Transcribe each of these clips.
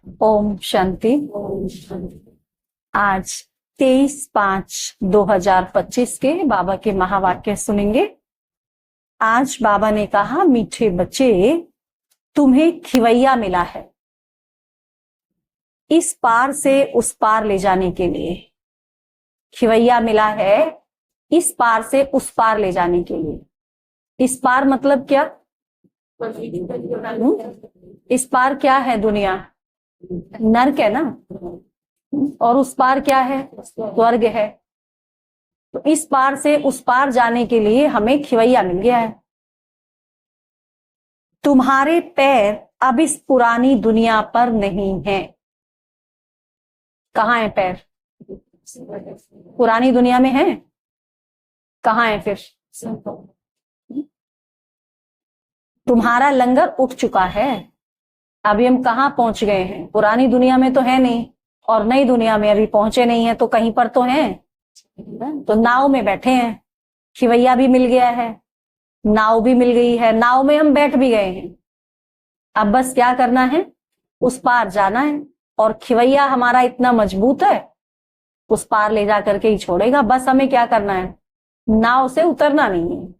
ओम शांति। आज 23/5/2025 के बाबा के महावाक्य सुनेंगे। आज बाबा ने कहा, मीठे बच्चे, तुम्हें खिवैया मिला है इस पार से उस पार ले जाने के लिए। खिवैया मिला है इस पार से उस पार ले जाने के लिए। इस पार मतलब क्या? इस पार क्या है? दुनिया नर्क है ना, और उस पार क्या है? स्वर्ग है। तो इस पार से उस पार जाने के लिए हमें खिवैया मिल गया है। तुम्हारे पैर अब इस पुरानी दुनिया पर नहीं है। कहाँ है पैर? पुरानी दुनिया में है? कहाँ है फिर? तुम्हारा लंगर उठ चुका है। अभी हम कहाँ पहुंच गए हैं? पुरानी दुनिया में तो है नहीं, और नई दुनिया में अभी पहुंचे नहीं है, तो कहीं पर तो हैं। तो नाव में बैठे हैं, खिवैया भी मिल गया है, नाव भी मिल गई है, नाव में हम बैठ भी गए हैं। अब बस क्या करना है? उस पार जाना है। और खिवैया हमारा इतना मजबूत है, उस पार ले जा करके ही छोड़ेगा। बस हमें क्या करना है? नाव से उतरना नहीं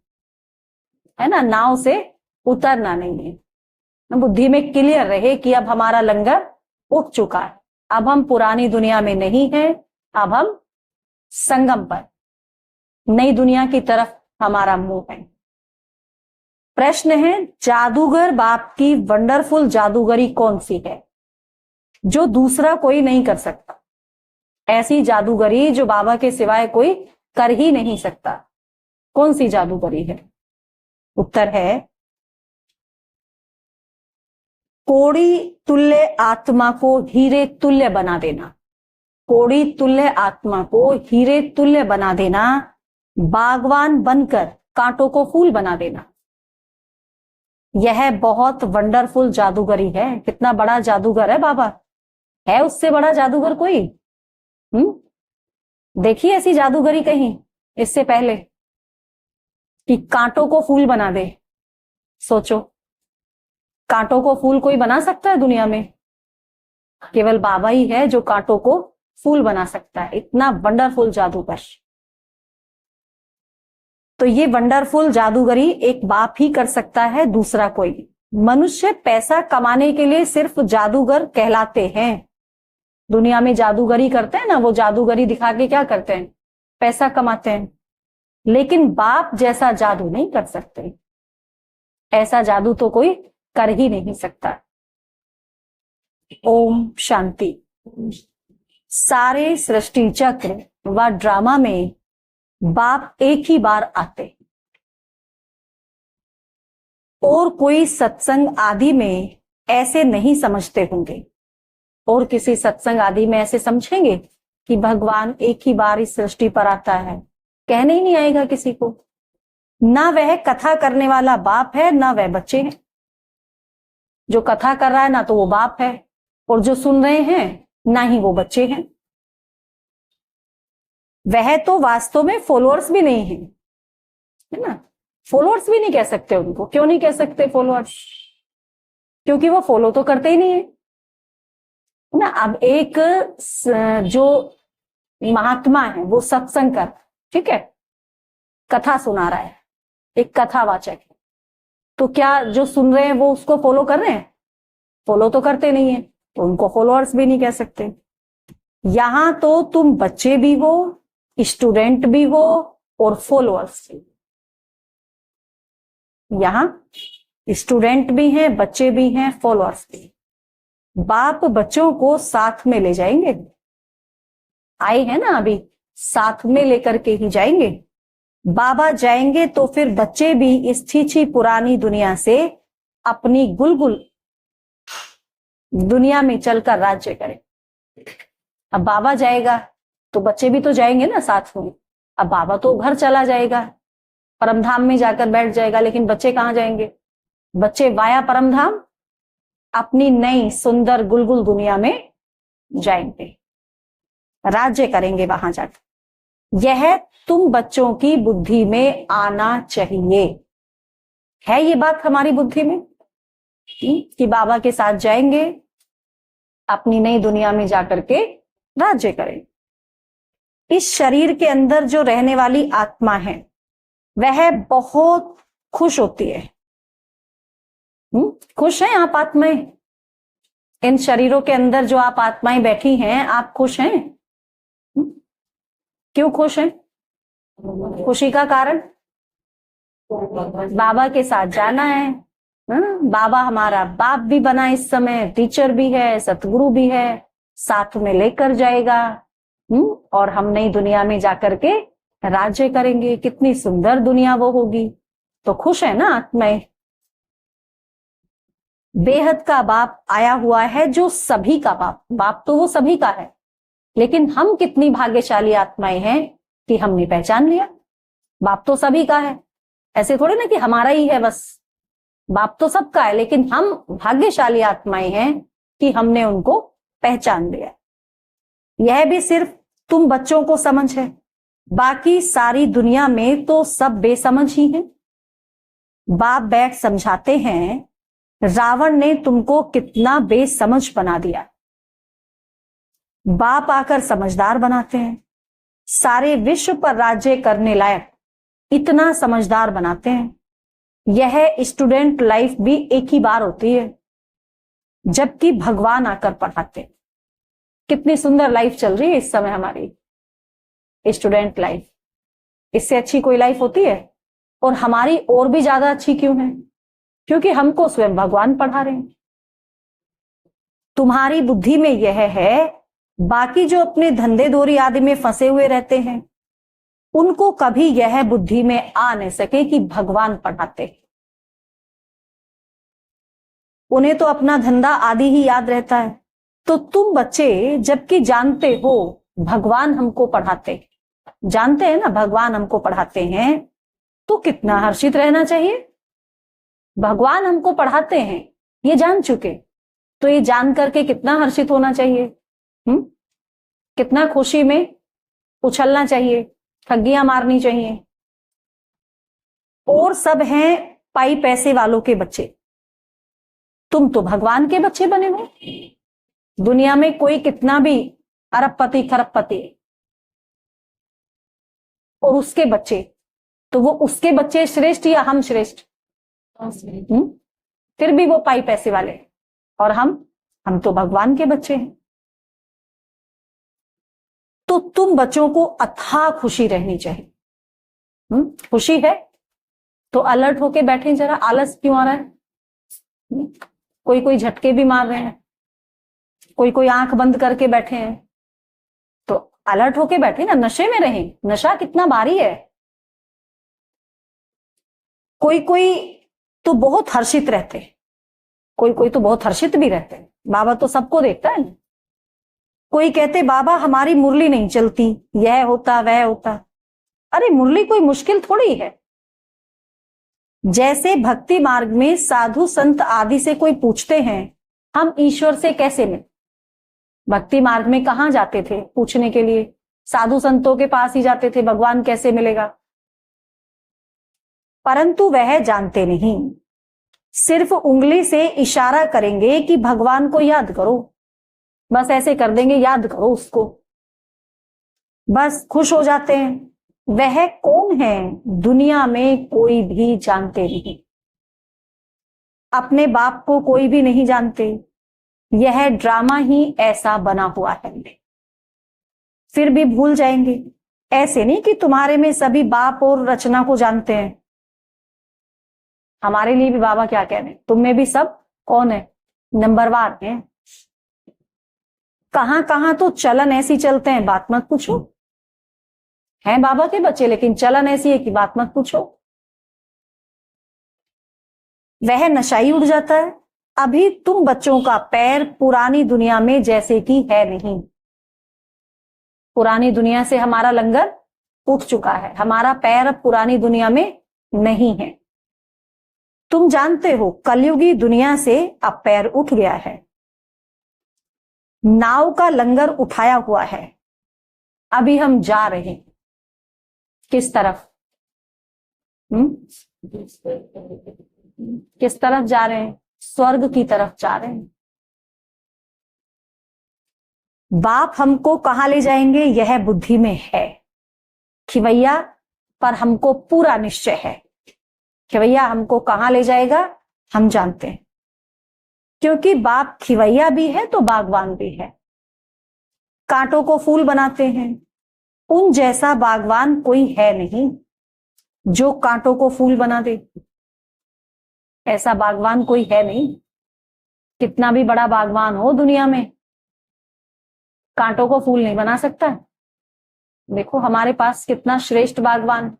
है ना, नाव से उतरना नहीं है। बुद्धि में क्लियर रहे कि अब हमारा लंगर उठ चुका है। अब हम पुरानी दुनिया में नहीं हैं, अब हम संगम पर, नई दुनिया की तरफ हमारा मुंह है। प्रश्न है, जादूगर बाप की वंडरफुल जादूगरी कौन सी है जो दूसरा कोई नहीं कर सकता? ऐसी जादूगरी जो बाबा के सिवाय कोई कर ही नहीं सकता। कौन सी जादूगरी है? उत्तर है, कोड़ी तुल्य आत्मा को हीरे तुल्य बना देना। कोड़ी तुल्य आत्मा को हीरे तुल्य बना देना, बागवान बनकर कांटों को फूल बना देना। यह बहुत वंडरफुल जादूगरी है। कितना बड़ा जादूगर है बाबा! है उससे बड़ा जादूगर कोई? देखिए ऐसी जादूगरी कहीं इससे पहले कि कांटों को फूल बना दे। सोचो, कांटों को फूल कोई बना सकता है दुनिया में? केवल बाबा ही है जो कांटों को फूल बना सकता है। इतना वंडरफुल जादूगर। तो ये वंडरफुल जादूगरी एक बाप ही कर सकता है, दूसरा कोई। मनुष्य पैसा कमाने के लिए सिर्फ जादूगर कहलाते हैं। दुनिया में जादूगरी करते हैं ना, वो जादूगरी दिखा के क्या करते हैं? पैसा कमाते हैं। लेकिन बाप जैसा जादू नहीं कर सकते। ऐसा जादू तो कोई कर ही नहीं सकता। ओम शांति। सारे सृष्टि चक्र व ड्रामा में बाप एक ही बार आते, और कोई सत्संग आदि में ऐसे नहीं समझते होंगे। और किसी सत्संग आदि में ऐसे समझेंगे कि भगवान एक ही बार इस सृष्टि पर आता है? कहने ही नहीं आएगा किसी को। ना वह कथा करने वाला बाप है, ना वह बच्चे हैं। जो कथा कर रहा है ना तो वो बाप है, और जो सुन रहे हैं ना ही वो बच्चे हैं। वह तो वास्तव में फॉलोअर्स भी नहीं है ना। फॉलोअर्स भी नहीं कह सकते उनको। क्यों नहीं कह सकते फॉलोअर्स? क्योंकि वो फॉलो तो करते ही नहीं है ना। अब एक जो महात्मा है वो सत्संग कर, ठीक है, कथा सुना रहा है, एक कथावाचक है, तो क्या जो सुन रहे हैं वो उसको फॉलो कर रहे हैं? फॉलो तो करते नहीं है, तो उनको फॉलोअर्स भी नहीं कह सकते। यहां तो तुम बच्चे भी हो, स्टूडेंट भी हो, और फॉलोअर्स भी। यहां स्टूडेंट भी हैं, बच्चे भी हैं, फॉलोअर्स भी। बाप बच्चों को साथ में ले जाएंगे। आए हैं ना, अभी साथ में लेकर के ही जाएंगे। बाबा जाएंगे तो फिर बच्चे भी इस छीछी पुरानी दुनिया से अपनी गुलगुल दुनिया में चलकर राज्य करें। अब बाबा जाएगा तो बच्चे भी तो जाएंगे ना साथ में। अब बाबा तो घर चला जाएगा, परमधाम में जाकर बैठ जाएगा, लेकिन बच्चे कहाँ जाएंगे? बच्चे वाया परमधाम अपनी नई सुंदर गुलगुल दुनिया में जाएंगे, राज्य करेंगे वहां जाकर। यह तुम बच्चों की बुद्धि में आना चाहिए। है ये बात हमारी बुद्धि में कि बाबा के साथ जाएंगे, अपनी नई दुनिया में जाकर के राज्य करें। इस शरीर के अंदर जो रहने वाली आत्मा है वह बहुत खुश होती है। खुश हैं आप आत्माएं? इन शरीरों के अंदर जो आप आत्माएं बैठी हैं, आप खुश हैं? क्यों खुश हैं? खुशी का कारण बाबा के साथ जाना है। बाबा हमारा बाप भी बना, इस समय टीचर भी है, सतगुरु भी है, साथ में लेकर जाएगा। और हम नई दुनिया में जाकर के राज्य करेंगे। कितनी सुंदर दुनिया वो होगी। तो खुश है ना आत्माएं? बेहद का बाप आया हुआ है, जो सभी का बाप तो वो सभी का है, लेकिन हम कितनी भाग्यशाली आत्माएं हैं कि हमने पहचान लिया। बाप तो सभी का है, ऐसे थोड़े ना कि हमारा ही है बस। बाप तो सबका है, लेकिन हम भाग्यशाली आत्माएं हैं कि हमने उनको पहचान लिया। यह भी सिर्फ तुम बच्चों को समझ है, बाकी सारी दुनिया में तो सब बेसमझ ही हैं। बाप बैठ समझाते हैं, रावण ने तुमको कितना बेसमझ बना दिया। बाप आकर समझदार बनाते हैं, सारे विश्व पर राज्य करने लायक इतना समझदार बनाते हैं। यह स्टूडेंट लाइफ भी एक ही बार होती है, जबकि भगवान आकर पढ़ाते हैं। कितनी सुंदर लाइफ चल रही है इस समय हमारी स्टूडेंट लाइफ। इससे अच्छी कोई लाइफ होती है? और हमारी और भी ज्यादा अच्छी क्यों है? क्योंकि हमको स्वयं भगवान पढ़ा रहे हैं। तुम्हारी बुद्धि में यह है, बाकी जो अपने धंधे दोरी आदि में फंसे हुए रहते हैं, उनको कभी यह बुद्धि में आ नहीं सके कि भगवान पढ़ाते हैं। उन्हें तो अपना धंधा आदि ही याद रहता है। तो तुम बच्चे जबकि जानते हो भगवान हमको पढ़ाते, जानते हैं ना भगवान हमको पढ़ाते हैं, तो कितना हर्षित रहना चाहिए। भगवान हमको पढ़ाते हैं ये जान चुके, तो ये जान करके कितना हर्षित होना चाहिए। कितना खुशी में उछलना चाहिए, ठगियां मारनी चाहिए। और सब हैं पाई पैसे वालों के बच्चे, तुम तो भगवान के बच्चे बने हो। दुनिया में कोई कितना भी अरबपति खरबपति और उसके बच्चे, तो वो उसके बच्चे श्रेष्ठ या हम श्रेष्ठ? फिर भी वो पाई पैसे वाले, और हम तो भगवान के बच्चे हैं। तो तुम बच्चों को अथाह खुशी रहनी चाहिए। खुशी है तो अलर्ट होके बैठे, जरा आलस क्यों आ रहा है? कोई कोई झटके भी मार रहे हैं, कोई कोई आंख बंद करके बैठे हैं, तो अलर्ट होके बैठे ना, नशे में रहें। नशा कितना भारी है। कोई कोई तो बहुत हर्षित रहते, कोई कोई तो बहुत हर्षित भी रहते हैं। बाबा तो सबको देखता है ना। कोई कहते बाबा हमारी मुरली नहीं चलती, यह होता वह होता। अरे मुरली कोई मुश्किल थोड़ी है। जैसे भक्ति मार्ग में साधु संत आदि से कोई पूछते हैं हम ईश्वर से कैसे मिले, भक्ति मार्ग में कहां जाते थे पूछने के लिए? साधु संतों के पास ही जाते थे, भगवान कैसे मिलेगा। परंतु वह जानते नहीं, सिर्फ उंगली से इशारा करेंगे कि भगवान को याद करो, बस ऐसे कर देंगे, याद करो उसको, बस खुश हो जाते हैं। वह कौन है दुनिया में कोई भी जानते नहीं। अपने बाप को कोई भी नहीं जानते। यह ड्रामा ही ऐसा बना हुआ है, फिर भी भूल जाएंगे। ऐसे नहीं कि तुम्हारे में सभी बाप और रचना को जानते हैं। हमारे लिए भी बाबा क्या कह रहे हैं, तुम में भी सब कौन है, नंबरवार है। कहां कहां तो चलन ऐसी चलते हैं, बात मत पूछो। हैं बाबा के बच्चे, लेकिन चलन ऐसी है कि बात मत पूछो। वह नशाई उड़ जाता है। अभी तुम बच्चों का पैर पुरानी दुनिया में जैसे कि है नहीं। पुरानी दुनिया से हमारा लंगर उठ चुका है, हमारा पैर अब पुरानी दुनिया में नहीं है। तुम जानते हो कलयुगी दुनिया से अब पैर उठ गया है। नाव का लंगर उठाया हुआ है। अभी हम जा रहे हैं किस तरफ? किस तरफ जा रहे हैं? स्वर्ग की तरफ जा रहे हैं। बाप हमको कहाँ ले जाएंगे यह बुद्धि में है खिवैया, पर हमको पूरा निश्चय है खिवैया हमको कहाँ ले जाएगा हम जानते हैं, क्योंकि बाप खिवैया भी है तो बागवान भी है। कांटों को फूल बनाते हैं, उन जैसा बागवान कोई है नहीं जो कांटों को फूल बना दे। ऐसा बागवान कोई है नहीं, कितना भी बड़ा बागवान हो दुनिया में, कांटों को फूल नहीं बना सकता। देखो हमारे पास कितना श्रेष्ठ बागवान।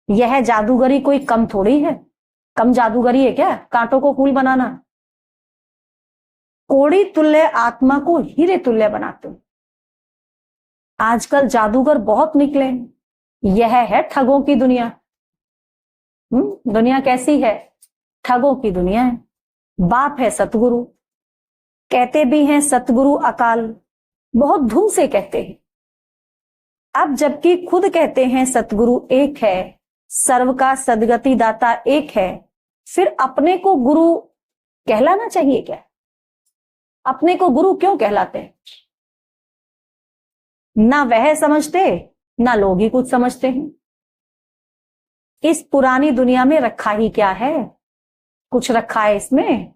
यह जादूगरी कोई कम थोड़ी है, कम जादूगरी है क्या कांटों को फूल बनाना। कोड़ी तुल्य आत्मा को हीरे तुल्य बनाते हैं। आजकल जादूगर बहुत निकले हैं। यह है ठगों की दुनिया। दुनिया कैसी है, ठगों की दुनिया है। बाप है सतगुरु, कहते भी हैं सतगुरु अकाल, बहुत धूम से कहते हैं। अब जबकि खुद कहते हैं सतगुरु एक है, सर्व का सदगति दाता एक है, फिर अपने को गुरु कहलाना चाहिए क्या? अपने को गुरु क्यों कहलाते हैं? ना वह समझते ना लोग ही कुछ समझते हैं। इस पुरानी दुनिया में रखा ही क्या है? कुछ रखा है इसमें?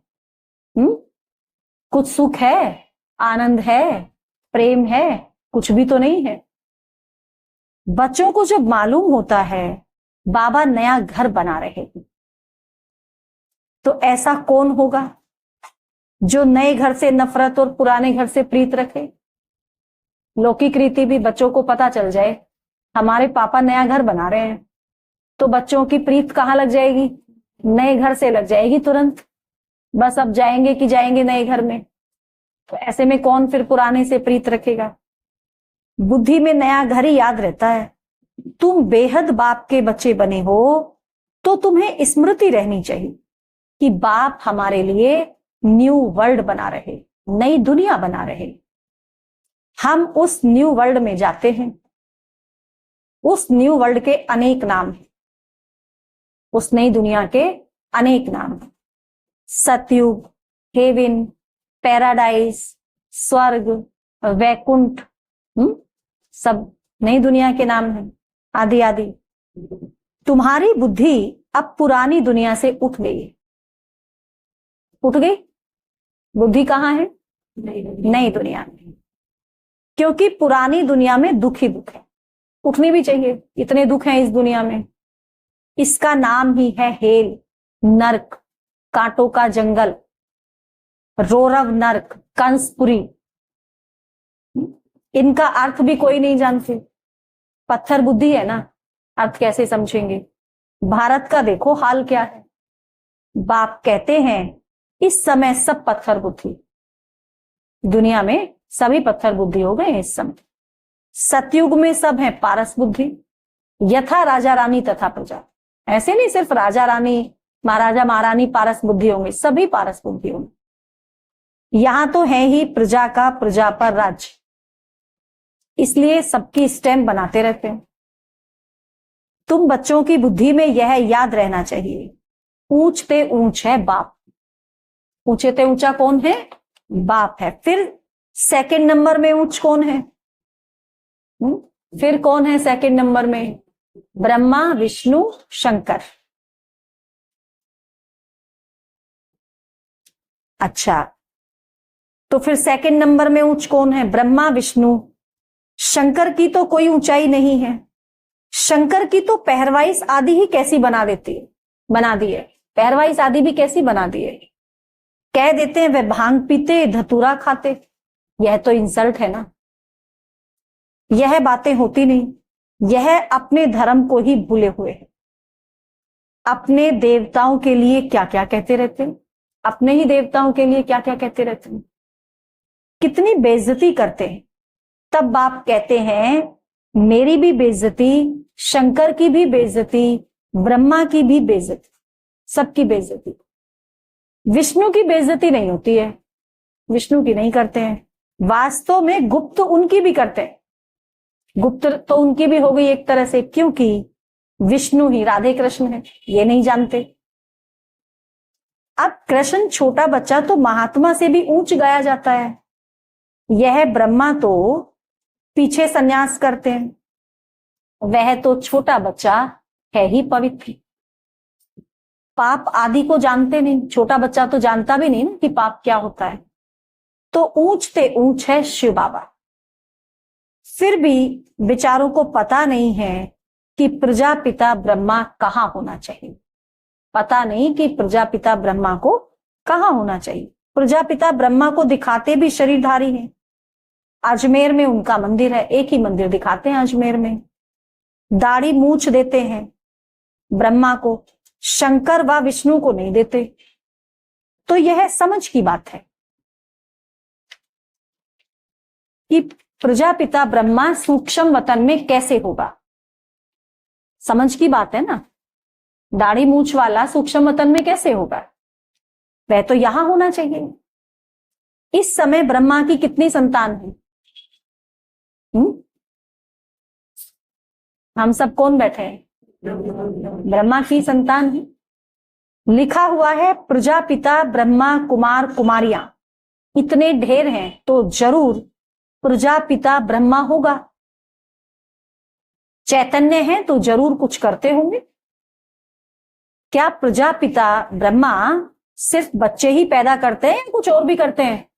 कुछ सुख है, आनंद है, प्रेम है? कुछ भी तो नहीं है। बच्चों को जब मालूम होता है बाबा नया घर बना रहे हैं, तो ऐसा कौन होगा जो नए घर से नफरत और पुराने घर से प्रीत रखे? लौकिक रीति भी बच्चों को पता चल जाए हमारे पापा नया घर बना रहे हैं, तो बच्चों की प्रीत कहाँ लग जाएगी? नए घर से लग जाएगी तुरंत। बस अब जाएंगे कि जाएंगे नए घर में। तो ऐसे में कौन फिर पुराने से प्रीत रखेगा? बुद्धि में नया घर ही याद रहता है। तुम बेहद बाप के बच्चे बने हो तो तुम्हें स्मृति रहनी चाहिए कि बाप हमारे लिए न्यू वर्ल्ड बना रहे, नई दुनिया बना रहे। हम उस न्यू वर्ल्ड में जाते हैं। उस न्यू वर्ल्ड के अनेक नाम हैं, उस नई दुनिया के अनेक नाम हैं। सतयुग, हेवन, पैराडाइज, स्वर्ग, वैकुंठ, सब नई दुनिया के नाम हैं, आदि आदि। तुम्हारी बुद्धि अब पुरानी दुनिया से उठ गई। उठ गई बुद्धि कहाँ है? नई दुनिया में। क्योंकि पुरानी दुनिया में दुख ही दुख है। उठनी भी चाहिए, इतने दुख हैं इस दुनिया में। इसका नाम ही है हेल, नरक, कांटों का जंगल, रोरव नरक, कंसपुरी। इनका अर्थ भी कोई नहीं जानते। पत्थर बुद्धि है ना, अर्थ कैसे समझेंगे? भारत का देखो हाल क्या है। बाप कहते हैं इस समय सब पत्थर बुद्धि, दुनिया में सभी पत्थर बुद्धि हो गए इस समय। सतयुग में सब है पारस बुद्धि, यथा राजा रानी तथा प्रजा। ऐसे नहीं सिर्फ राजा रानी, महाराजा महारानी पारस बुद्धि होंगे, सभी पारस बुद्धि होंगे। यहां तो है ही प्रजा का प्रजा पर राज्य, इसलिए सबकी स्टैम्प बनाते रहते हैं। तुम बच्चों की बुद्धि में यह याद रहना चाहिए, ऊंचते ऊंच है बाप। ऊंचे ते ऊंचा कौन है? बाप है। फिर सेकंड नंबर में ऊंच कौन है? फिर कौन है सेकंड नंबर में? ब्रह्मा, विष्णु, शंकर। अच्छा, तो फिर सेकंड नंबर में ऊंच कौन है? ब्रह्मा, विष्णु, शंकर की तो कोई ऊंचाई नहीं है। शंकर की तो पहरवाइस आदि ही कैसी बना दी है। पहरवाइस आदि भी कैसी बना दी है। कह देते हैं वे भांग पीते, धतूरा खाते। यह तो इंसल्ट है ना। यह बातें होती नहीं। यह अपने धर्म को ही भूले हुए हैं। अपने देवताओं के लिए क्या क्या कहते रहते हैं, अपने ही देवताओं के लिए क्या क्या कहते रहते हैं, कितनी बेइज्जती करते हैं। तब बाप कहते हैं मेरी भी बेइज्जती, शंकर की भी बेइज्जती, ब्रह्मा की भी बेइज्जती, सबकी बेइज्जती। विष्णु की बेइज्जती नहीं होती है, विष्णु की नहीं करते हैं। वास्तव में गुप्त उनकी भी करते हैं। गुप्त तो उनकी भी हो गई एक तरह से, क्योंकि विष्णु ही राधे कृष्ण है, ये नहीं जानते। अब कृष्ण छोटा बच्चा तो महात्मा से भी ऊंच गाया जाता है। यह ब्रह्मा तो पीछे संन्यास करते हैं, वह तो छोटा बच्चा है ही पवित्र। पाप आदि को जानते नहीं, छोटा बच्चा तो जानता भी नहीं ना कि पाप क्या होता है। तो ऊंचते ऊंच है शिव बाबा। फिर भी विचारों को पता नहीं है कि प्रजापिता ब्रह्मा कहाँ होना चाहिए। पता नहीं कि प्रजापिता ब्रह्मा को कहाँ होना चाहिए। प्रजापिता ब्रह्मा को दिखाते भी शरीरधारी हैं। अजमेर में उनका मंदिर है, एक ही मंदिर दिखाते हैं अजमेर में। दाढ़ी मूछ देते हैं ब्रह्मा को, शंकर व विष्णु को नहीं देते। तो यह समझ की बात है कि प्रजापिता ब्रह्मा सूक्ष्म वतन में कैसे होगा। समझ की बात है ना, दाढ़ी मूछ वाला सूक्ष्म वतन में कैसे होगा, वह तो यहां होना चाहिए। इस समय ब्रह्मा की कितनी संतान है? हम सब कौन बैठे हैं? ब्रह्मा की संतान है। लिखा हुआ है प्रजापिता ब्रह्मा कुमार कुमारियां, इतने ढेर हैं तो जरूर प्रजापिता ब्रह्मा होगा। चैतन्य है तो जरूर कुछ करते होंगे। क्या प्रजापिता ब्रह्मा सिर्फ बच्चे ही पैदा करते हैं या कुछ और भी करते हैं?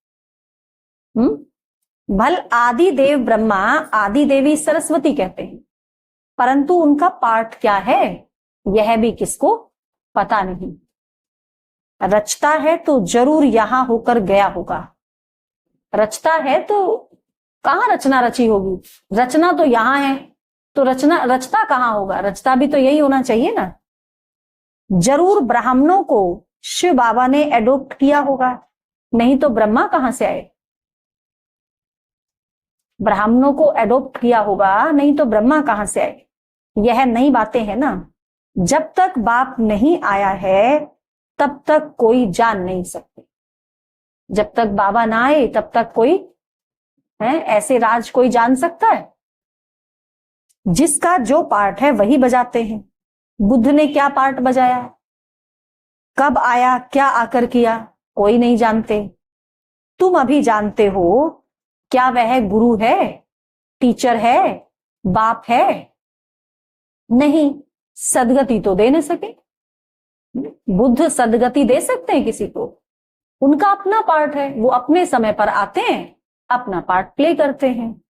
भल आदि देव ब्रह्मा आदि देवी सरस्वती कहते हैं, परंतु उनका पाठ क्या है यह भी किसको पता नहीं। रचता है तो जरूर यहां होकर गया होगा। रचता है तो कहां रचना रची होगी? रचना तो यहां है, तो रचता कहां होगा? रचता भी तो यही होना चाहिए ना। जरूर ब्राह्मणों को शिव बाबा ने एडॉप्ट किया होगा, नहीं तो ब्रह्मा कहां से आए? ब्राह्मणों को एडॉप्ट किया होगा, नहीं तो ब्रह्मा कहां से आए? यह नई बातें हैं ना। जब तक बाप नहीं आया है तब तक कोई जान नहीं सकते। जब तक बाबा ना आए तब तक कोई ऐसे राज कोई जान सकता है? जिसका जो पार्ट है वही बजाते हैं। बुद्ध ने क्या पार्ट बजाया, कब आया, क्या आकर किया, कोई नहीं जानते। तुम अभी जानते हो, क्या वह गुरु है, टीचर है, बाप है? नहीं, सदगति तो दे नहीं सके। बुद्ध सदगति दे सकते हैं किसी को? उनका अपना पार्ट है, वो अपने समय पर आते हैं, अपना पार्ट प्ले करते हैं।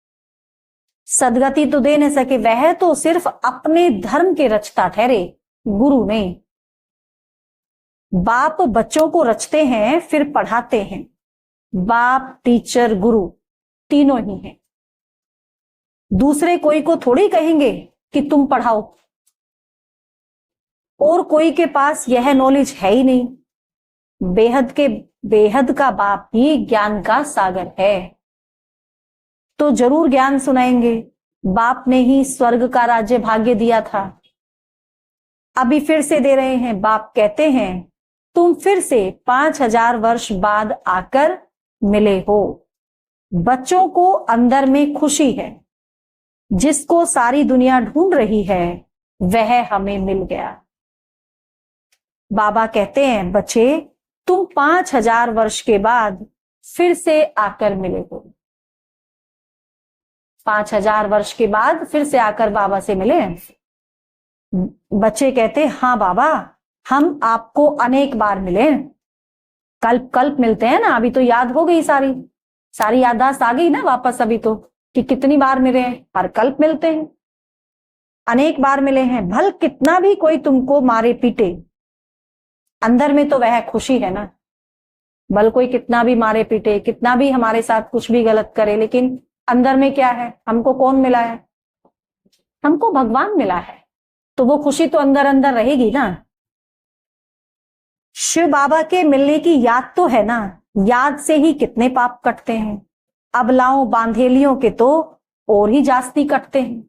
सदगति तो दे नहीं सके, वह तो सिर्फ अपने धर्म के रचता ठहरे, गुरु नहीं। बाप बच्चों को रचते हैं फिर पढ़ाते हैं। बाप, टीचर, गुरु तीनों ही हैं। दूसरे कोई को थोड़ी कहेंगे कि तुम पढ़ाओ, और कोई के पास यह नॉलेज है ही नहीं। बेहद का बाप ही ज्ञान का सागर है, तो जरूर ज्ञान सुनाएंगे। बाप ने ही स्वर्ग का राज्य भाग्य दिया था, अभी फिर से दे रहे हैं। बाप कहते हैं तुम फिर से 5000 वर्ष बाद आकर मिले हो। बच्चों को अंदर में खुशी है, जिसको सारी दुनिया ढूंढ रही है वह हमें मिल गया। बाबा कहते हैं बच्चे तुम 5000 वर्ष के बाद फिर से आकर मिले हो। 5000 वर्ष के बाद फिर से आकर बाबा से मिले। बच्चे कहते हाँ बाबा, हम आपको अनेक बार मिले, कल्प कल्प मिलते हैं ना। अभी तो याद हो गई, सारी याददाश्त आ गई ना वापस अभी तो, कि कितनी बार मिले हैं, हर कल्प मिलते हैं, अनेक बार मिले हैं। भल कितना भी कोई तुमको मारे पीटे, अंदर में तो वह खुशी है ना। भल कोई कितना भी मारे पीटे, कितना भी हमारे साथ कुछ भी गलत करे, लेकिन अंदर में क्या है? हमको कौन मिला है? हमको भगवान मिला है, तो वो खुशी तो अंदर अंदर रहेगी ना। शिव बाबा के मिलने की याद तो है ना, याद से ही कितने पाप कटते हैं। अबलाओं बांधेलियों के तो और ही जास्ती कटते हैं,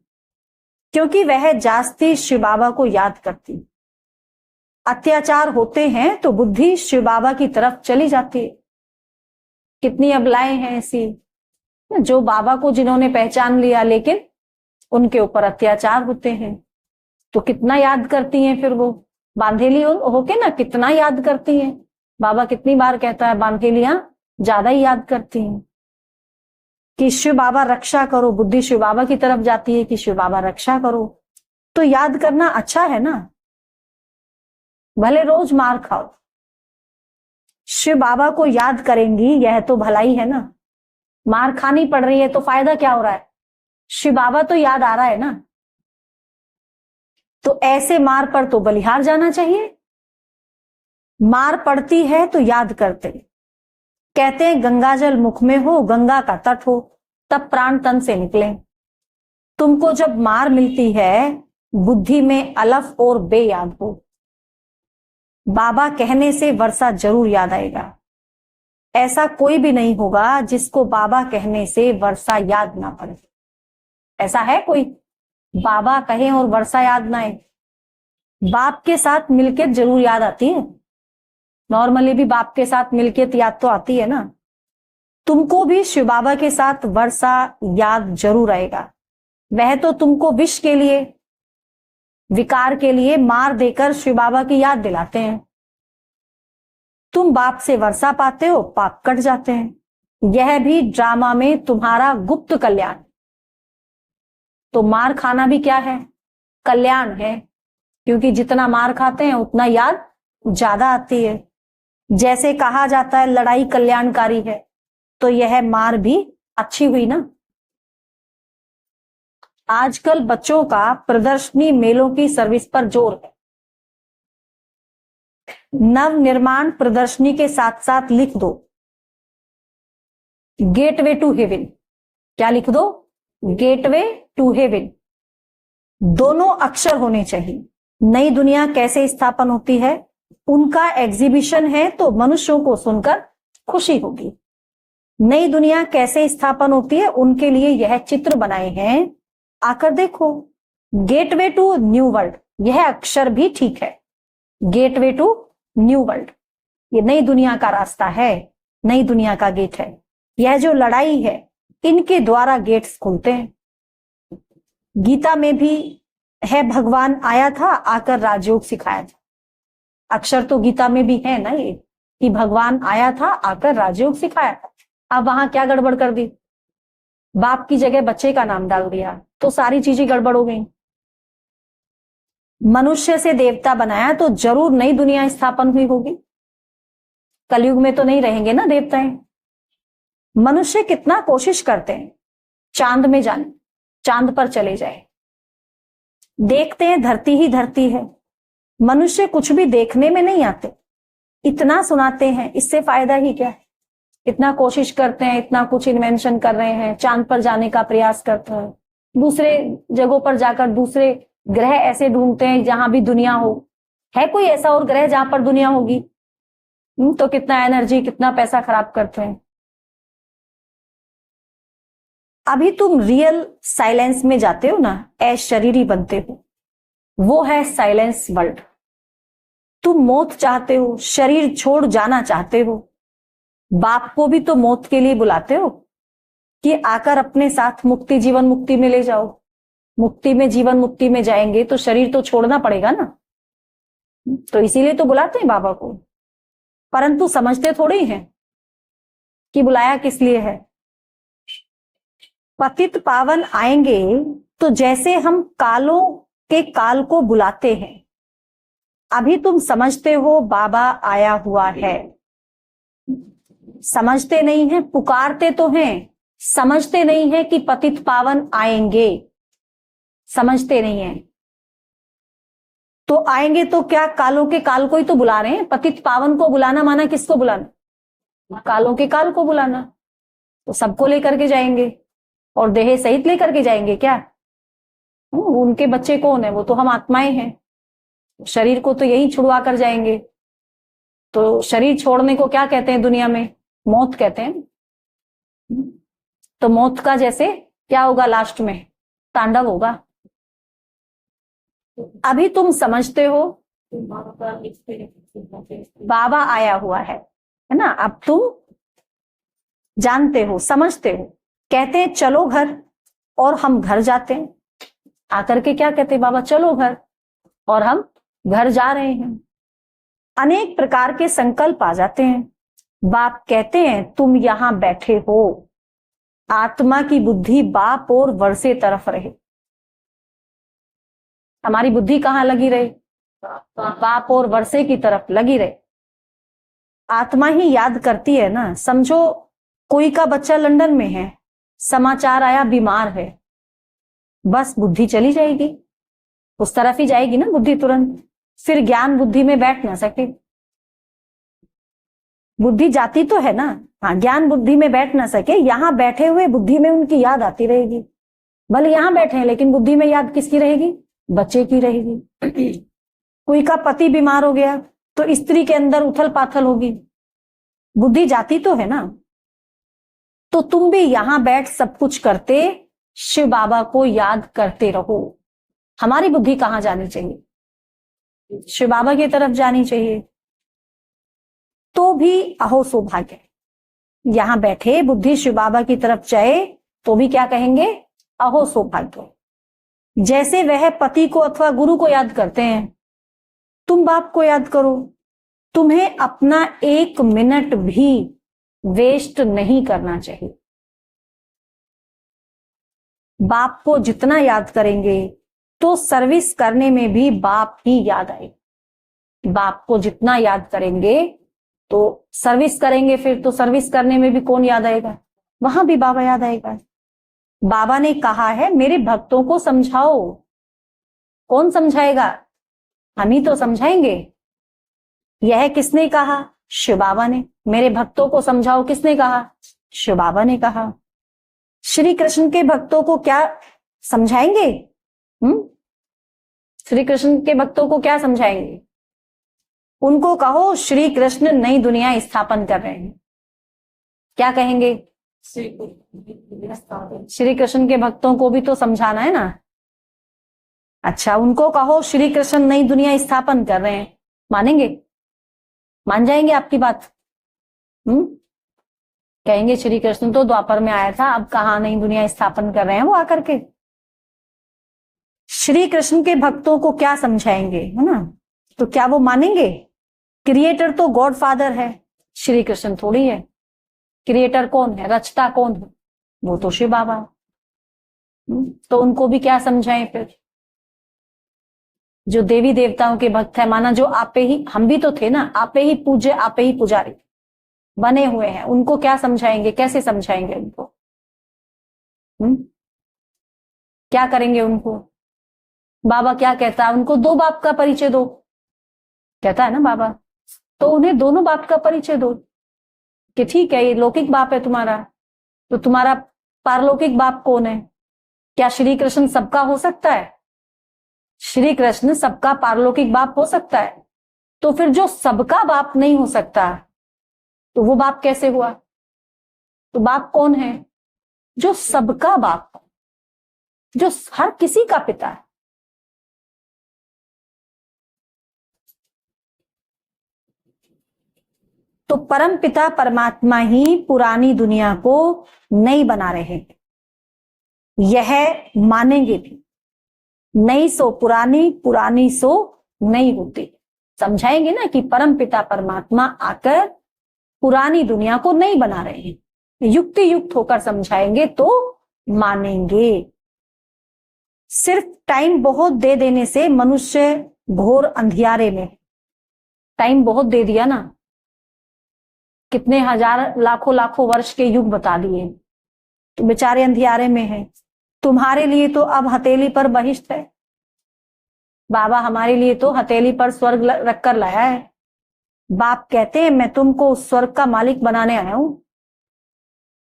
क्योंकि वह जास्ती शिव बाबा को याद करती। अत्याचार होते हैं तो बुद्धि शिव बाबा की तरफ चली जाती है। कितनी अबलाएं हैं ऐसी, जो बाबा को जिन्होंने पहचान लिया लेकिन उनके ऊपर अत्याचार होते हैं, तो कितना याद करती हैं फिर वो बांधेली होके ना, कितना याद करती हैं। बाबा कितनी बार कहता है बांधेलियां ज्यादा ही याद करती हैं। कि शिव बाबा रक्षा करो, बुद्धि शिव बाबा की तरफ जाती है कि शिव बाबा रक्षा करो। तो याद करना अच्छा है ना, भले रोज मार खाओ, शिव बाबा को याद करेंगी, यह तो भलाई है ना। मार खानी पड़ रही है तो फायदा क्या हो रहा है, शिव बाबा तो याद आ रहा है ना। तो ऐसे मार पर तो बलिहार जाना चाहिए। मार पड़ती है तो याद करते, कहते हैं गंगा जल मुख में हो, गंगा का तट हो, तब प्राण तन से निकले। तुमको जब मार मिलती है, बुद्धि में अलफ और बे याद हो। बाबा कहने से वर्षा जरूर याद आएगा। ऐसा कोई भी नहीं होगा जिसको बाबा कहने से वर्षा याद ना पड़े। ऐसा है कोई, बाबा कहे और वर्षा याद ना आए? बाप के साथ मिलके जरूर याद आती है, नॉर्मली भी बाप के साथ मिलके याद तो आती है ना। तुमको भी शिव बाबा के साथ वर्षा याद जरूर आएगा। वह तो तुमको विष के लिए, विकार के लिए मार देकर शिव बाबा की याद दिलाते हैं। तुम बाप से वर्षा पाते हो, पाप कट जाते हैं। यह भी ड्रामा में तुम्हारा गुप्त कल्याण। तो मार खाना भी क्या है, कल्याण है, क्योंकि जितना मार खाते हैं उतना याद ज्यादा आती है। जैसे कहा जाता है लड़ाई कल्याणकारी है, तो यह मार भी अच्छी हुई ना। आजकल बच्चों का प्रदर्शनी मेलों की सर्विस पर जोर है। नव निर्माण प्रदर्शनी के साथ साथ लिख दो गेटवे टू हेवन। क्या लिख दो, गेटवे टू हेवन। दोनों अक्षर होने चाहिए। नई दुनिया कैसे स्थापन होती है, उनका एग्जीबिशन है तो मनुष्यों को सुनकर खुशी होगी। नई दुनिया कैसे स्थापन होती है, उनके लिए यह चित्र बनाए हैं, आकर देखो। गेटवे टू न्यू वर्ल्ड, यह अक्षर भी ठीक है। गेटवे टू न्यू वर्ल्ड, ये नई दुनिया का रास्ता है, नई दुनिया का गेट है। यह जो लड़ाई है, इनके द्वारा गेट्स खुलते हैं। गीता में भी है, भगवान आया था, आकर राजयोग सिखाया था। अक्षर तो गीता में भी है ना ये, कि भगवान आया था, आकर राजयोग सिखाया था। अब वहां क्या गड़बड़ कर दी, बाप की जगह बच्चे का नाम डाल दिया, तो सारी चीजें गड़बड़ हो गई। मनुष्य से देवता बनाया तो जरूर नई दुनिया स्थापन हुई होगी। कलयुग में तो नहीं रहेंगे ना देवताएं। मनुष्य कितना कोशिश करते हैं चांद में जाने, चांद पर चले जाए, देखते हैं धरती ही धरती है। मनुष्य कुछ भी देखने में नहीं आते। इतना सुनाते हैं, इससे फायदा ही क्या है। इतना कोशिश करते हैं, इतना कुछ इन्वेंशन कर रहे हैं, चांद पर जाने का प्रयास करते हैं, दूसरे जगहों पर जाकर दूसरे ग्रह ऐसे ढूंढते हैं जहां भी दुनिया हो। है कोई ऐसा और ग्रह जहां पर दुनिया होगी? तो कितना एनर्जी, कितना पैसा खराब करते हैं। अभी तुम रियल साइलेंस में जाते हो ना, ऐश शरीरी बनते हो, वो है साइलेंस वर्ल्ड। तुम मौत चाहते हो, शरीर छोड़ जाना चाहते हो, बाप को भी तो मौत के लिए बुलाते हो कि आकर अपने साथ मुक्ति, जीवन मुक्ति में ले जाओ। मुक्ति में, जीवन मुक्ति में जाएंगे तो शरीर तो छोड़ना पड़ेगा ना, तो इसीलिए तो बुलाते हैं बाबा को। परंतु समझते थोड़े ही हैं कि बुलाया किस लिए है। पतित पावन आएंगे तो जैसे हम कालों के काल को बुलाते हैं, अभी तुम समझते हो बाबा आया हुआ है, समझते नहीं है, पुकारते तो हैं, समझते नहीं है कि पतित पावन आएंगे, समझते नहीं है। तो आएंगे तो क्या, कालों के काल को ही तो बुला रहे हैं। पतित पावन को बुलाना माना किसको बुलाना, कालों के काल को बुलाना। तो सबको लेकर के जाएंगे और देह सहित लेकर के जाएंगे क्या? उनके बच्चे कौन है, वो तो हम आत्माएं हैं। शरीर को तो यही छुड़वा कर जाएंगे। तो शरीर छोड़ने को क्या कहते हैं दुनिया में, मौत कहते हैं। तो मौत का जैसे क्या होगा, लास्ट में तांडव होगा। अभी तुम समझते हो बाबा आया हुआ है ना, अब तुम जानते हो, समझते हो। कहते हैं चलो घर, और हम घर जाते हैं। आकर के क्या कहते हैं, बाबा चलो घर, और हम घर जा रहे हैं। अनेक प्रकार के संकल्प आ जाते हैं। बाप कहते हैं तुम यहां बैठे हो, आत्मा की बुद्धि बाप और वर्षे तरफ रहे। हमारी बुद्धि कहाँ लगी रहे? बाप और वर्षे की तरफ लगी रहे। आत्मा ही याद करती है ना। समझो कोई का बच्चा लंदन में है, समाचार आया बीमार है, बस बुद्धि चली जाएगी, उस तरफ ही जाएगी ना बुद्धि तुरंत। फिर ज्ञान बुद्धि में बैठ ना सके, बुद्धि जाती तो है ना। हाँ, ज्ञान बुद्धि में बैठ ना सके, यहां बैठे हुए बुद्धि में उनकी याद आती रहेगी। भले यहां बैठे हैं लेकिन बुद्धि में याद किसकी रहेगी? बच्चे की रहेगी। कोई का पति बीमार हो गया तो स्त्री के अंदर उथल पाथल होगी, बुद्धि जाती तो है ना। तो तुम भी यहां बैठ सब कुछ करते शिव बाबा को याद करते रहो। हमारी बुद्धि कहां जानी चाहिए? शिव बाबा की तरफ जानी चाहिए। तो भी अहो सौभाग्य, यहां बैठे बुद्धि शिव बाबा की तरफ जाए तो भी क्या कहेंगे? अहो सौभाग्य। जैसे वह पति को अथवा गुरु को याद करते हैं, तुम बाप को याद करो। तुम्हें अपना 1 मिनट भी वेस्ट नहीं करना चाहिए। बाप को जितना याद करेंगे तो सर्विस करने में भी बाप ही याद आएगा। बाप को जितना याद करेंगे तो सर्विस करेंगे, फिर तो सर्विस करने में भी कौन याद आएगा? वहां भी बाबा याद आएगा। बाबा ने कहा है मेरे भक्तों को समझाओ। कौन समझाएगा? हम ही तो समझाएंगे। यह किसने कहा? शिव बाबा ने। मेरे भक्तों को समझाओ किसने कहा? शिव बाबा ने कहा। श्री कृष्ण के भक्तों को क्या समझाएंगे? श्री कृष्ण के भक्तों को क्या समझाएंगे? उनको कहो श्री कृष्ण नई दुनिया स्थापन कर रहे हैं। क्या कहेंगे? श्री कृष्ण के भक्तों को भी तो समझाना है ना। अच्छा, उनको कहो श्री कृष्ण नई दुनिया स्थापन कर रहे हैं, मानेंगे? मान जाएंगे आपकी बात? कहेंगे श्री कृष्ण तो द्वापर में आया था, अब कहाँ नई दुनिया स्थापन कर रहे हैं वो आकर के। श्री कृष्ण के भक्तों को क्या समझाएंगे, है ना? तो क्या वो मानेंगे? क्रिएटर तो गॉड फादर है, श्री कृष्ण थोड़ी है। क्रिएटर कौन है? रचता कौन है? वो तो शिव बाबा। तो उनको भी क्या समझाएं फिर? जो देवी देवताओं के भक्त है, माना जो आपे ही, हम भी तो थे ना, आपे ही पूज्य आपे ही पुजारी बने हुए हैं, उनको क्या समझाएंगे? कैसे समझाएंगे उनको? क्या करेंगे उनको? बाबा क्या कहता है? उनको 2 बाप का परिचय दो, कहता है ना बाबा। तो उन्हें दोनों बाप का परिचय दो कि ठीक है ये लौकिक बाप है तुम्हारा, तो तुम्हारा पारलौकिक बाप कौन है? क्या श्री कृष्ण सबका हो सकता है? श्री कृष्ण सबका पारलौकिक बाप हो सकता है। तो फिर जो सबका बाप नहीं हो सकता तो वो बाप कैसे हुआ? तो बाप कौन है? जो सबका बाप, जो हर किसी का पिता है। तो परम पिता परमात्मा ही पुरानी दुनिया को नई बना रहे हैं, यह मानेंगे भी। नई सो पुरानी, पुरानी सो नई होती। समझाएंगे ना कि परम पिता परमात्मा आकर पुरानी दुनिया को नई बना रहे हैं। युक्ति युक्त होकर समझाएंगे तो मानेंगे। सिर्फ टाइम बहुत दे देने से मनुष्य घोर अंधियारे में। टाइम बहुत दे दिया ना, कितने हजार लाखों लाखों वर्ष के युग बता दिए, तो बेचारे अंधियारे में हैं। तुम्हारे लिए तो अब हथेली पर बहिष्ठ है। बाबा हमारे लिए तो हथेली पर स्वर्ग रखकर लाया है। बाप कहते हैं मैं तुमको उस स्वर्ग का मालिक बनाने आया हूं।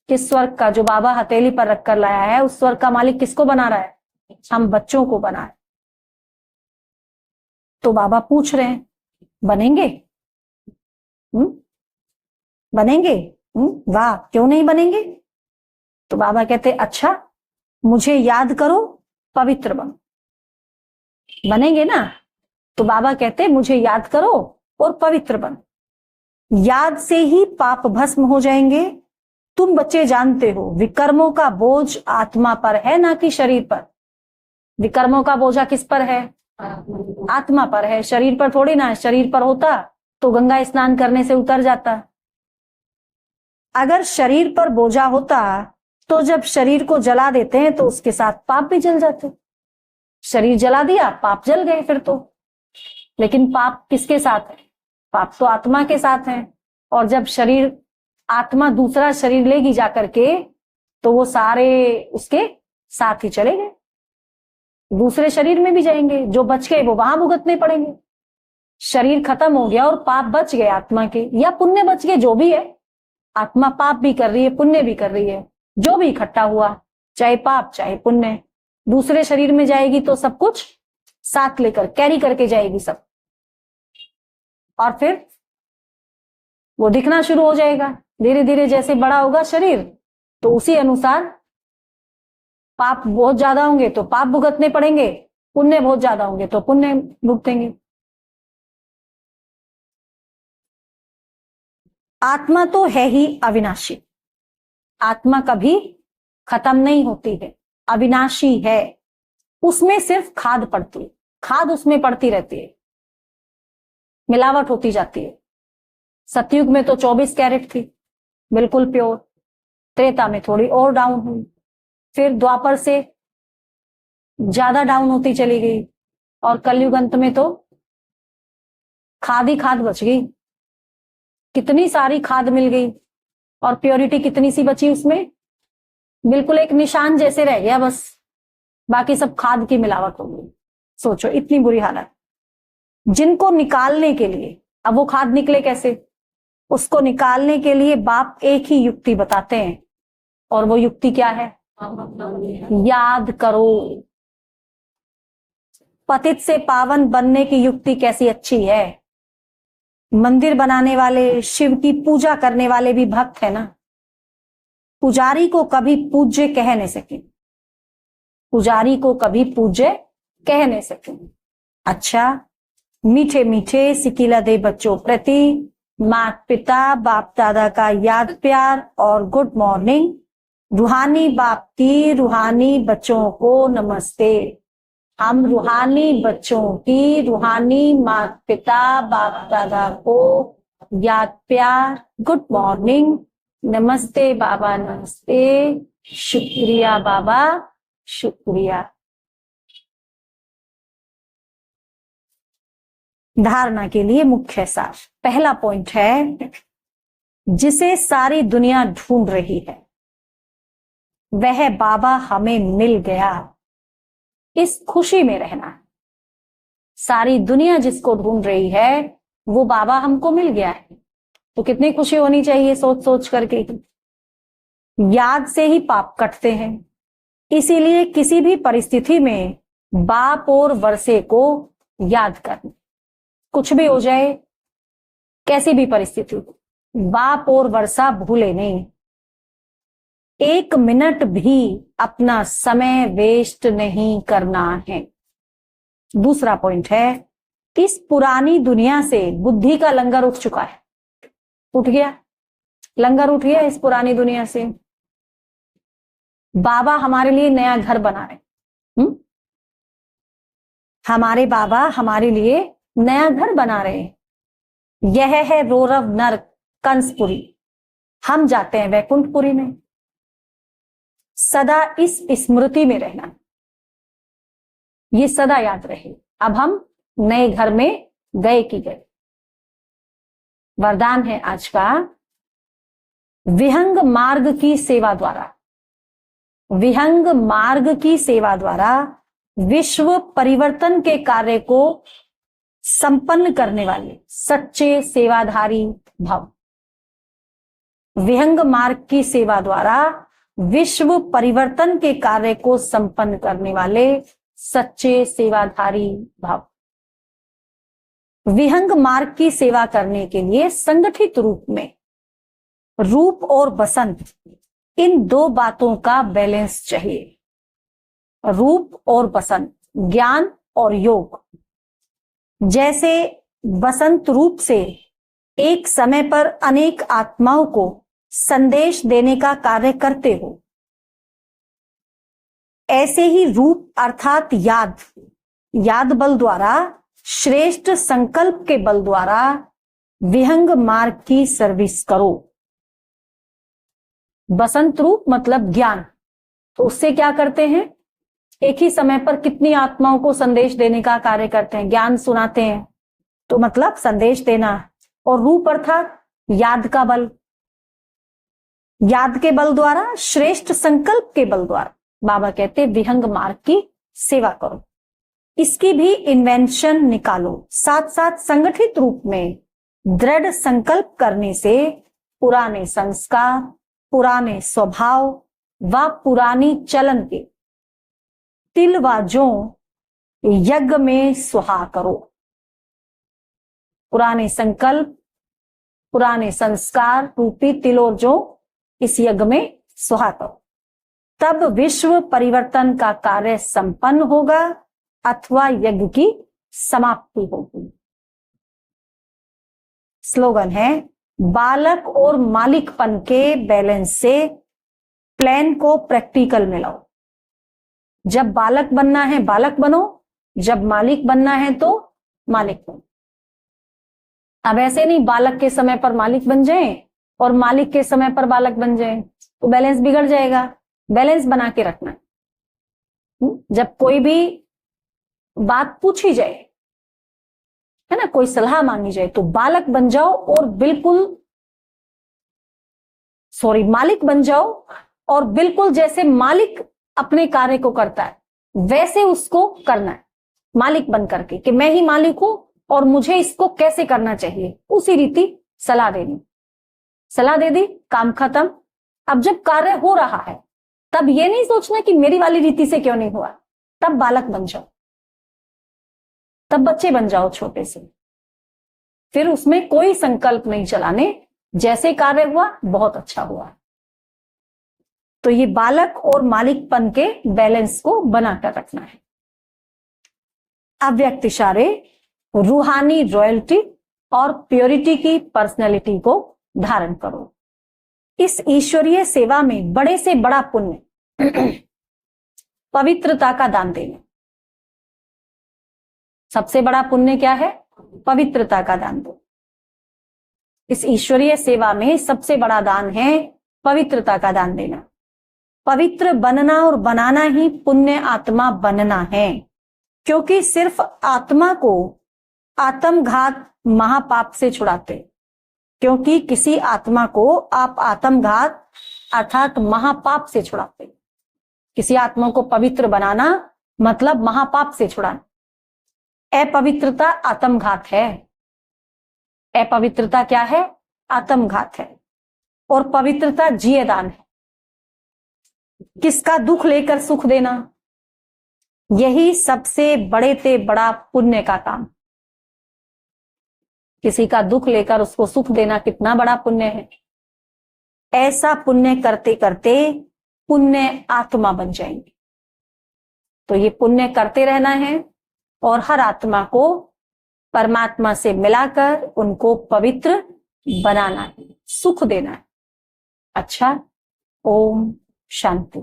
किस स्वर्ग का? जो बाबा हथेली पर रखकर लाया है, उस स्वर्ग का मालिक किसको बना रहा है? हम बच्चों को बना है। तो बाबा पूछ रहे हैं बनेंगे? बनेंगे? वाह, क्यों नहीं बनेंगे? तो बाबा कहते अच्छा मुझे याद करो, पवित्र बनो। बनेंगे ना? तो बाबा कहते मुझे याद करो और पवित्र बनो। याद से ही पाप भस्म हो जाएंगे। तुम बच्चे जानते हो विकर्मों का बोझ आत्मा पर है, ना कि शरीर पर। विकर्मों का बोझा किस पर है? आत्मा पर है, शरीर पर थोड़ी ना है। शरीर पर होता तो गंगा स्नान करने से उतर जाता। अगर शरीर पर बोझा होता तो जब शरीर को जला देते हैं तो उसके साथ पाप भी जल जाते। शरीर जला दिया, पाप जल गए फिर तो। लेकिन पाप किसके साथ है? पाप तो आत्मा के साथ है। और जब शरीर, आत्मा दूसरा शरीर लेगी जाकर के, तो वो सारे उसके साथ ही चले गए, दूसरे शरीर में भी जाएंगे। जो बच गए वो वहां भुगतने पड़ेंगे। शरीर खत्म हो गया और पाप बच गए आत्मा के, या पुण्य बच गए, जो भी है। आत्मा पाप भी कर रही है, पुण्य भी कर रही है, जो भी इकट्ठा हुआ, चाहे पाप चाहे पुण्य, दूसरे शरीर में जाएगी तो सब कुछ साथ लेकर कैरी करके जाएगी सब। और फिर वो दिखना शुरू हो जाएगा धीरे धीरे। जैसे बड़ा होगा शरीर तो उसी अनुसार पाप बहुत ज्यादा होंगे तो पाप भुगतने पड़ेंगे, पुण्य बहुत ज्यादा होंगे तो पुण्य भुगतेंगे। आत्मा तो है ही अविनाशी, आत्मा कभी खत्म नहीं होती है, अविनाशी है। उसमें सिर्फ खाद पड़ती है, खाद उसमें पड़ती रहती है, मिलावट होती जाती है। सतयुग में तो 24 कैरेट थी, बिल्कुल प्योर। त्रेता में थोड़ी और डाउन हुई, फिर द्वापर से ज्यादा डाउन होती चली गई, और कलयुग अंत में तो खाद ही खाद बच गई। कितनी सारी खाद मिल गई और प्योरिटी कितनी सी बची उसमें, बिल्कुल एक निशान जैसे रह गया बस, बाकी सब खाद की मिलावट हो गई। सोचो इतनी बुरी हालत। जिनको निकालने के लिए, अब वो खाद निकले कैसे, उसको निकालने के लिए बाप एक ही युक्ति बताते हैं, और वो युक्ति क्या है? याद करो। पतित से पावन बनने की युक्ति कैसी अच्छी है। मंदिर बनाने वाले, शिव की पूजा करने वाले भी भक्त है ना। पुजारी को कभी पूज्य कह नहीं सके, पुजारी को कभी पूज्य कह नहीं सके। अच्छा, मीठे मीठे सिकिला दे बच्चों प्रति माता पिता बाप दादा का याद प्यार और गुड मॉर्निंग। रूहानी बाप की रूहानी बच्चों को नमस्ते। हम रूहानी बच्चों की रूहानी माता पिता बाप दादा को याद प्यार, गुड मॉर्निंग, नमस्ते बाबा, नमस्ते, शुक्रिया बाबा, शुक्रिया। धारणा के लिए मुख्य सार, पहला पॉइंट है, जिसे सारी दुनिया ढूंढ रही है वह बाबा हमें मिल गया। इस खुशी में रहना। सारी दुनिया जिसको ढूंढ रही है वो बाबा हमको मिल गया है, तो कितनी खुशी होनी चाहिए सोच सोच करके। याद से ही पाप कटते हैं, इसीलिए किसी भी परिस्थिति में बाप और वर्षे को याद करना। कुछ भी हो जाए, कैसी भी परिस्थिति, बाप और वर्षा भूले नहीं। एक मिनट भी अपना समय वेस्ट नहीं करना है। दूसरा पॉइंट है, इस पुरानी दुनिया से बुद्धि का लंगर उठ चुका है। उठ गया, लंगर उठ गया इस पुरानी दुनिया से। बाबा हमारे लिए नया घर बना रहे। हमारे बाबा हमारे लिए नया घर बना रहे हैं। यह है रौरव नर्क कंसपुरी। हम जाते हैं वैकुंठपुरी में। सदा इस स्मृति में रहना, ये सदा याद रहे। अब हम नए घर में गए कि गए। वरदान है आज का, विहंग मार्ग की सेवा द्वारा, विहंग मार्ग की सेवा द्वारा विश्व परिवर्तन के कार्य को संपन्न करने वाले सच्चे सेवाधारी भव। विहंग मार्ग की सेवा द्वारा विश्व परिवर्तन के कार्य को संपन्न करने वाले सच्चे सेवाधारी भव। विहंग मार्ग की सेवा करने के लिए संगठित रूप में रूप और बसंत, इन दो बातों का बैलेंस चाहिए। रूप और बसंत, ज्ञान और योग। जैसे बसंत रूप से एक समय पर अनेक आत्माओं को संदेश देने का कार्य करते हो, ऐसे ही रूप अर्थात याद, याद बल द्वारा, श्रेष्ठ संकल्प के बल द्वारा विहंग मार्ग की सर्विस करो। बसंत रूप मतलब ज्ञान। तो उससे क्या करते हैं, एक ही समय पर कितनी आत्माओं को संदेश देने का कार्य करते हैं, ज्ञान सुनाते हैं, तो मतलब संदेश देना। और रूप अर्थात याद का बल, याद के बल द्वारा, श्रेष्ठ संकल्प के बल द्वारा बाबा कहते विहंग मार्ग की सेवा करो। इसकी भी इन्वेंशन निकालो। साथ साथ संगठित रूप में दृढ़ संकल्प करने से पुराने संस्कार, पुराने स्वभाव व पुरानी चलन के तिलवाजों यज्ञ में सुहा करो। पुराने संकल्प, पुराने संस्कार रूपी तिलों जो इस यज्ञ में सुहा करो, तब विश्व परिवर्तन का कार्य संपन्न होगा अथवा यज्ञ की समाप्ति होगी। स्लोगन है, बालक और मालिकपन के बैलेंस से प्लान को प्रैक्टिकल में लाओ। जब बालक बनना है बालक बनो, जब मालिक बनना है तो मालिक बनो। अब ऐसे नहीं बालक के समय पर मालिक बन जाए और मालिक के समय पर बालक बन जाए, तो बैलेंस बिगड़ जाएगा। बैलेंस बना के रखना। जब कोई भी बात पूछी जाए, है ना, कोई सलाह मांगी जाए, तो बालक बन जाओ और मालिक बन जाओ और बिल्कुल जैसे मालिक अपने कार्य को करता है वैसे उसको करना है, मालिक बन करके कि मैं ही मालिक हूं और मुझे इसको कैसे करना चाहिए, उसी रीति सलाह देनी। सलाह दे दी, काम खत्म। अब जब कार्य हो रहा है तब ये नहीं सोचना कि मेरी वाली रीति से क्यों नहीं हुआ, तब बालक बन जाओ, तब बच्चे बन जाओ छोटे से। फिर उसमें कोई संकल्प नहीं चलाने, जैसे कार्य हुआ बहुत अच्छा हुआ। तो ये बालक और मालिकपन के बैलेंस को बनाकर रखना है। अव्यक्त इशारे रूहानी रॉयल्टी और प्योरिटी की पर्सनैलिटी को धारण करो। इस ईश्वरीय सेवा में बड़े से बड़ा पुण्य पवित्रता का दान देना। सबसे बड़ा पुण्य क्या है? पवित्रता का दान दो। इस ईश्वरीय सेवा में सबसे बड़ा दान है पवित्रता का दान देना। पवित्र बनना और बनाना ही पुण्य आत्मा बनना है, क्योंकि सिर्फ आत्मा को आत्मघात महापाप से छुड़ाते। क्योंकि किसी आत्मा को आप आत्मघात अर्थात महापाप से छुड़ाते। किसी आत्मा को पवित्र बनाना मतलब महापाप से छुड़ाना। अपवित्रता आत्मघात है। अपवित्रता क्या है? आत्मघात है। और पवित्रता जियेदान है। किसका दुख लेकर सुख देना, यही सबसे बड़े से बड़ा पुण्य का काम। किसी का दुख लेकर उसको सुख देना कितना बड़ा पुण्य है। ऐसा पुण्य करते करते पुण्य आत्मा बन जाएंगे। तो ये पुण्य करते रहना है और हर आत्मा को परमात्मा से मिलाकर उनको पवित्र बनाना है, सुख देना है। अच्छा, ओम शांति।